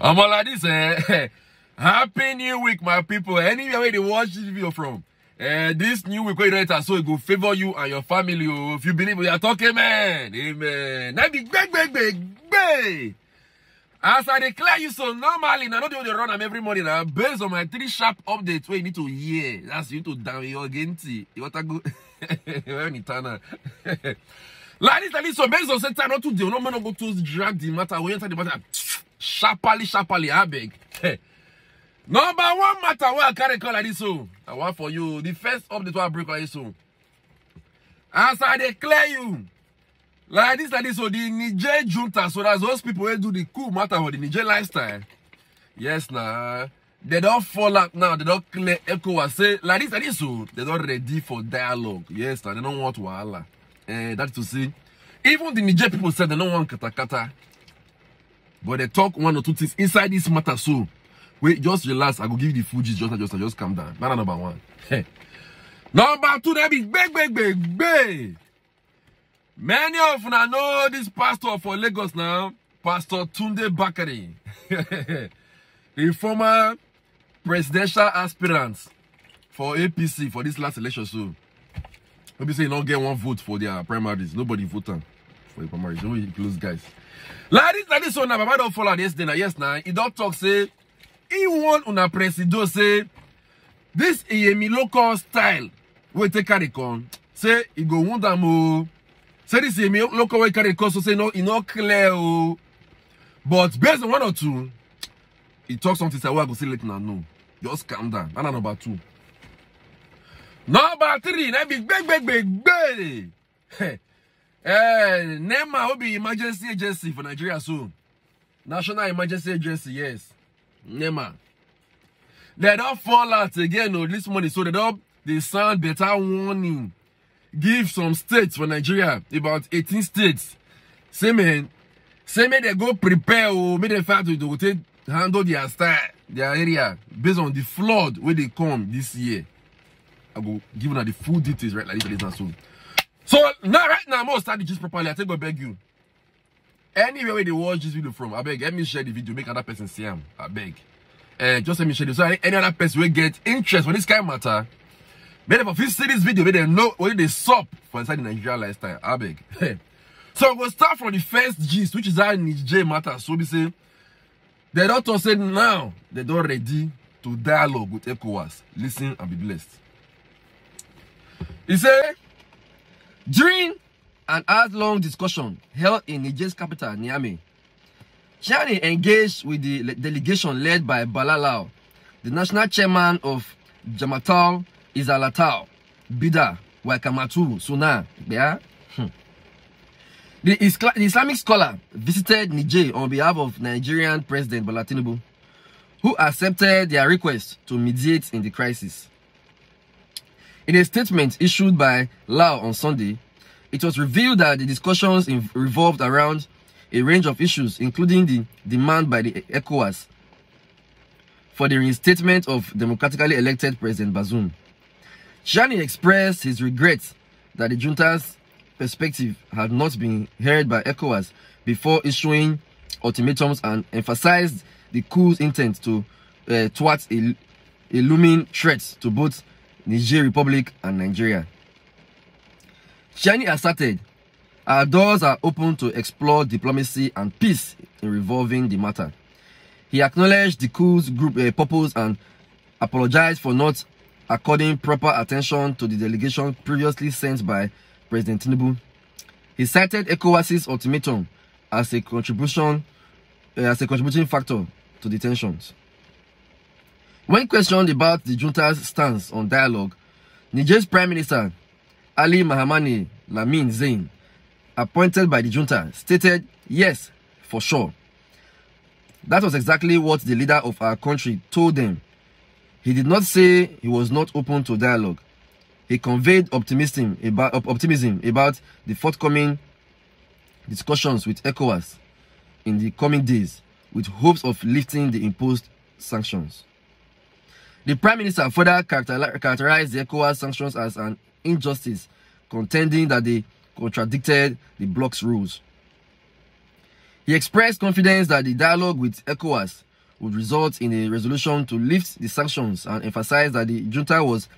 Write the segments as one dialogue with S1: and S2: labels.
S1: I'm all like this, Happy New Week, my people. Anywhere where they watch this video from. This new week, so it will favor you and your family. Oh, if you believe we are talking, man. Amen. Now be big. As I declare you so normally, now not the way they run them every morning, now based on my 3 sharp updates where you need to hear. That's you to down your genti. You want to go? Like this, so based on set time, not to do, no man go to drag the matter, we enter the matter. Sharply, I beg. Number 1 matter where I carry call like this, so I want for you. The first update I break like this, so as I declare you, like this, so the Niger junta, so that's those people who do the cool matter for the Niger lifestyle. Yes, nah. They don't fall out now, they don't clear ECOWAS. Say, like this, so they're not ready for dialogue. Yes, nah, they don't want wahala. That's to say, even the Niger people said they don't want kata. But they talk 1 or 2 things inside this matter, so wait, just relax. I will give you the Fuji, just calm down. That's number 1. Number 2, that be big. Many of you know this pastor for Lagos now, Pastor Tunde Bakari, the former presidential aspirant for APC for this last election. So, maybe say you don't get 1 vote for their primaries. Nobody voted for the primaries. Nobody close, guys. Like this one, Baba don't follow yesterday. Yes, now he don't talk say he want una presido say this Iyemi local style we take carry con say he go want them. Say this Iyemi local way carry con so say no, he not clear. But based on 1 or 2, he talk something say I go say let now no. Just calm down. That's number 2. Number 3, that be big. NEMA will be emergency agency for Nigeria soon. National Emergency Agency, yes. NEMA. They don't fall out again this morning, so they sound better warning. Give some states for Nigeria, about 18 states. Say man, they go prepare or make them fight to handle their style, their area based on the flood where they come this year. I go give them the full details right like this and so. So now, right now, I'm going to start the gist properly. I think I beg you. Anywhere where they watch this video from, I beg, let me share the video, make other person see them. I beg. Just let me share this. So any other person will get interest for this kind of matter. Maybe if you see this video, maybe they know what they sup for inside the Nigerian lifestyle. I beg. So I'm going to start from the first gist, which is how Niger matter. So we say, they don't say now, they don't ready to dialogue with ECOWAS. Listen and be blessed. He say, during an hour-long discussion held in Niger's capital, Niamey, Chani engaged with the delegation led by Balalau, the national chairman of Jamatal Izalatal, Bida, Waikamatu, Suna. Yeah? The Islamic scholar visited Niger on behalf of Nigerian President Bola Tinubu, who accepted their request to mediate in the crisis. In a statement issued by Lau on Sunday, it was revealed that the discussions revolved around a range of issues, including the demand by the ECOWAS for the reinstatement of democratically elected President Bazoum. Chani expressed his regret that the junta's perspective had not been heard by ECOWAS before issuing ultimatums and emphasized the coup's intent to thwart a looming threat to both Niger Republic and Nigeria. Chani asserted, our doors are open to explore diplomacy and peace in revolving the matter. He acknowledged the coup's group purpose and apologized for not according proper attention to the delegation previously sent by President Tinubu. He cited ECOWAS's ultimatum as a contributing factor to the tensions. When questioned about the junta's stance on dialogue, Niger's Prime Minister Ali Mahamani Lamin Zain, appointed by the junta, stated, yes, for sure. That was exactly what the leader of our country told them. He did not say he was not open to dialogue. He conveyed optimism about the forthcoming discussions with ECOWAS in the coming days, with hopes of lifting the imposed sanctions. The Prime Minister further characterized the ECOWAS sanctions as an injustice, contending that they contradicted the bloc's rules. He expressed confidence that the dialogue with ECOWAS would result in a resolution to lift the sanctions and emphasized that the junta was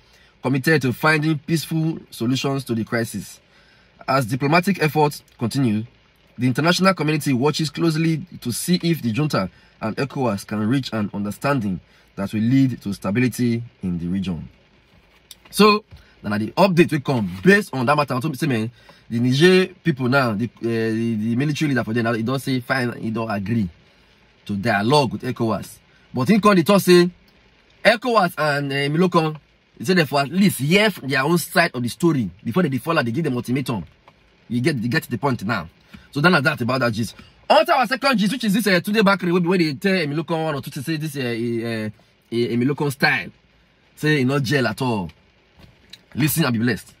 S1: committed to finding peaceful solutions to the crisis. As diplomatic efforts continue, the international community watches closely to see if the junta and ECOWAS can reach an understanding that will lead to stability in the region. So, then the update will come based on that matter. The Niger people now, the military leader for them, he don't say fine, he don't agree to dialogue with ECOWAS. But in the talk say ECOWAS and Milocon, they say they for at least hear their own side of the story before they follow. They give them ultimatum. You get to the point now. So then that about that gist. On our second gist, which is this today back where they tell Milocon one or two to say this Milocon style. Say not jail at all. Listen and be blessed.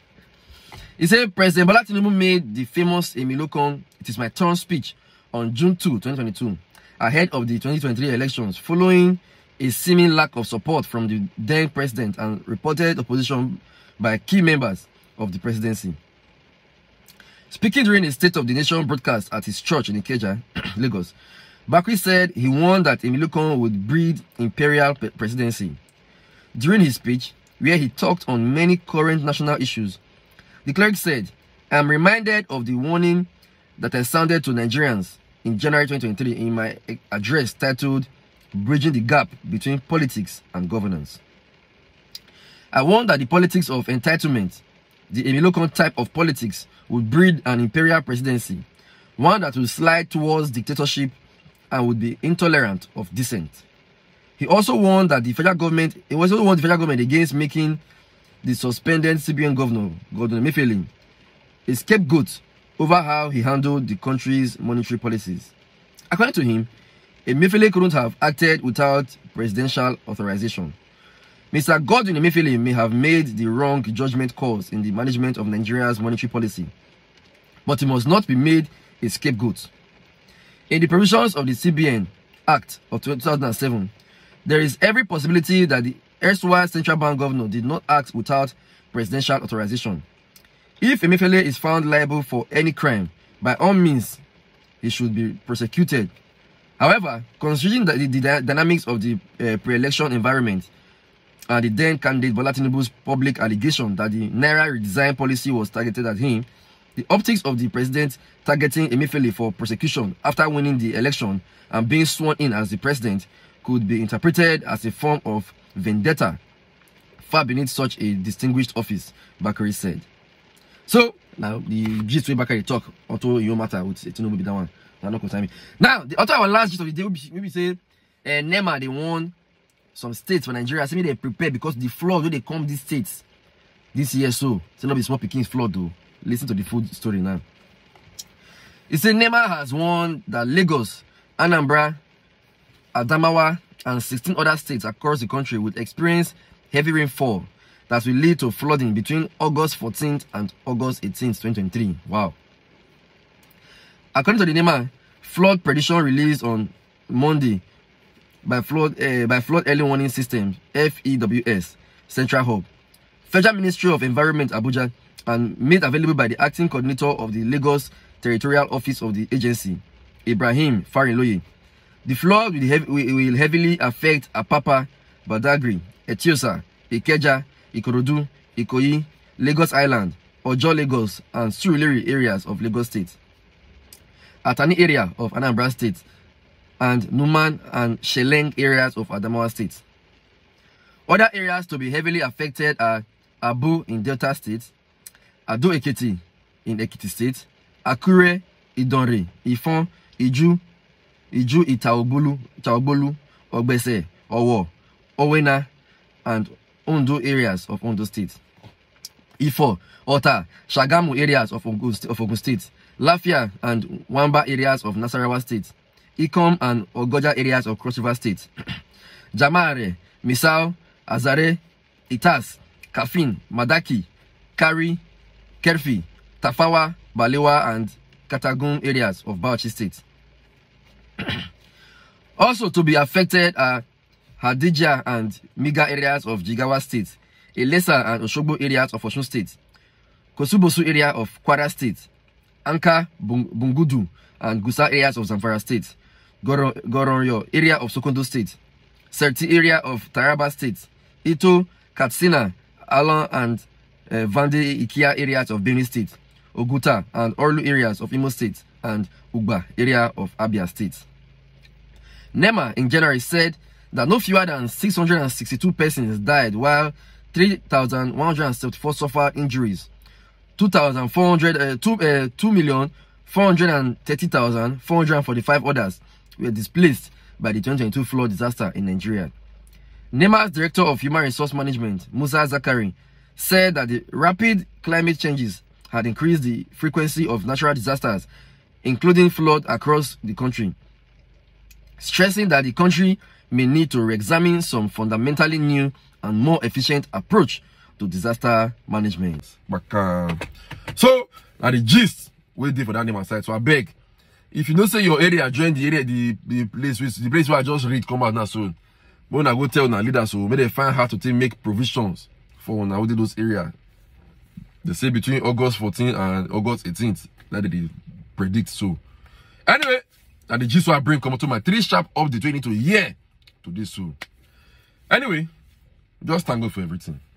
S1: He said President Bola Tinubu made the famous Milocon "It is my turn" speech on June 2, 2022, ahead of the 2023 elections, following a seeming lack of support from the then president and reported opposition by key members of the presidency. Speaking during a State of the Nation broadcast at his church in Ikeja, Lagos, Bakri said he warned that Milocon would breed imperial presidency. During his speech, where he talked on many current national issues, the cleric said, "I am reminded of the warning that I sounded to Nigerians in January 2023 in my address titled Bridging the Gap Between Politics and Governance. I warned that the politics of entitlement, the Milocon type of politics, would breed an imperial presidency, one that would slide towards dictatorship and would be intolerant of dissent. He also warned that the federal government, against making the suspended CBN governor, Godwin Emefiele, a scapegoat over how he handled the country's monetary policies. According to him, Emefiele couldn't have acted without presidential authorization. Mr. Godwin Emefiele may have made the wrong judgment calls in the management of Nigeria's monetary policy, but he must not be made a scapegoat. In the provisions of the CBN Act of 2007, there is every possibility that the erstwhile central bank governor did not act without presidential authorization. If Emefiele is found liable for any crime, by all means, he should be prosecuted. However, considering the dynamics of the pre-election environment and the then candidate Bola Tinubu's public allegation that the Naira redesign policy was targeted at him, the optics of the president targeting Emefiele for prosecution after winning the election and being sworn in as the president could be interpreted as a form of vendetta far beneath such a distinguished office, Bakari said. So, now the gist way Bakari talk onto your matter with Tinubu be that one. Now, the author our last gist of the day maybe say NEMA they won some states for Nigeria. Say me they prepare because the flood when they come these states this year so not be small Pekin's flood though. Listen to the full story now. It said NEMA has warned that Lagos, Anambra, Adamawa, and 16 other states across the country would experience heavy rainfall that will lead to flooding between August 14th and August 18th, 2023. Wow. According to the NEMA, flood prediction released on Monday by Flood Early Warning System, FEWS, Central Hub, Federal Ministry of Environment, Abuja, and made available by the acting coordinator of the Lagos Territorial Office of the agency, Ibrahim Farinloye. The flood will heavily affect Apapa, Badagry, Etiosa, Ikeja, Ikorodu, Ikoyi, Lagos Island, Ojo Lagos, and Surulere areas of Lagos State, Atani area of Anambra State, and Numan and Sheleng areas of Adamawa State. Other areas to be heavily affected are Abu in Delta State, Ado Ekiti in Ekiti State, Akure, Idonre, Ifon, Iju Itaobolu, Ogbese, Owo, Owena, and Ondo areas of Ondo State. Ifo, Ota, Shagamu areas of Ogun State, Lafia and Wamba areas of Nasarawa State, Ikom and Ogoja areas of Cross River State, Jamare, Misau, Azare, Itas, Kafin, Madaki, Kari, Kerfi, Tafawa, Balewa, and Katagum areas of Bauchi State. Also to be affected are Hadija and Miga areas of Jigawa State, Elesa and Oshogbo areas of Osun State, Kosubosu area of Kwara State, Anka, Bungudu, and Gusa areas of Zamfara State, Goronyo area of Sokoto State, Serti area of Taraba State, Ito, Katsina, Alon and Vande Ikia areas of Benue State, Oguta and Orlu areas of Imo State, and Ugba area of Abia State. NEMA in January said that no fewer than 662 persons died, while 3,174 suffered injuries. 2,430,445 others were displaced by the 2022 flood disaster in Nigeria. NEMA's Director of Human Resource Management, Musa Zakari, said that the rapid climate changes had increased the frequency of natural disasters, including flood, across the country, stressing that the country may need to re-examine some fundamentally new and more efficient approach to disaster management.
S2: So, at the gist, we did for that name aside. So I beg, if you know say your area join the area, the place where I just read come out now soon. But when I go tell now leaders, so may they find how to make provisions for now those areas. They say between August 14th and August 18th that they predict so. Anyway, at the gist I bring come to my 3 sharp update we need to hear to this soon. Anyway, just thank God for everything.